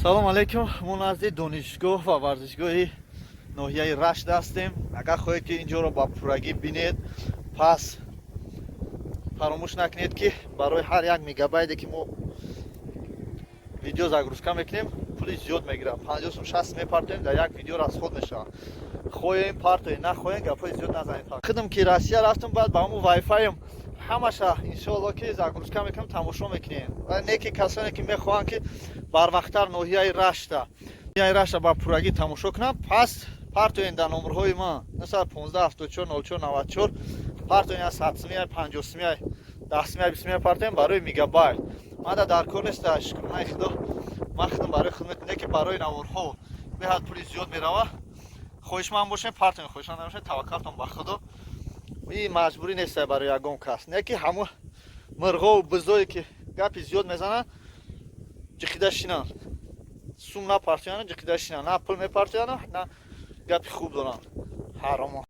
салом алейкум. Мо назди донишгоҳ ва варзишгоҳи ноҳияи Рашт ҳастем. Агар хоҳед ки инҷоро ба пуррагӣ бинед, пас фаромӯш накунед ки барои ҳар як мегабайте ки мо видео загрузка мекунем, пули зиёд мегирам. 50 сум 60 сум мепартоем, дар як видео расход мешавад. Хоҳем партоем, нахоҳем гапҳои зиёд назанед. Хидм ки Россия рафтам, баъд ба ҳамон вайфаем ҳамаша иншоалло ки загрузка мекунем, тамошо мекунем. Ва не ки касоне ки мехоҳанд ки барвақттар ноҳияи Рашта ба пуррагӣ тамошо кунам, пас партоен дар номерҳои ман 15 74 04 94 партоен 100 сум, 50 сум, 10 сум, 20 сум партоем барои мегабайт. Мада дар кор неста, шукрнаи худо. Ман хидм барои хидмат не ки барои наворҳо беҳад пули зиёд мерава. Хоҳишманд бошем, партоен хоҳишманд набошем, таваккалтон ба худо. И маҷбурӣ нест барои ягон кас. Не ки ҳамон мирғову бизое ки гапи зиёд мезананд, ҷиқида шинанд. Сум напартоянанд, ҷиқида шинанд. На пул мепартоянанд, на гапи хуб доранд. Ҳаромо.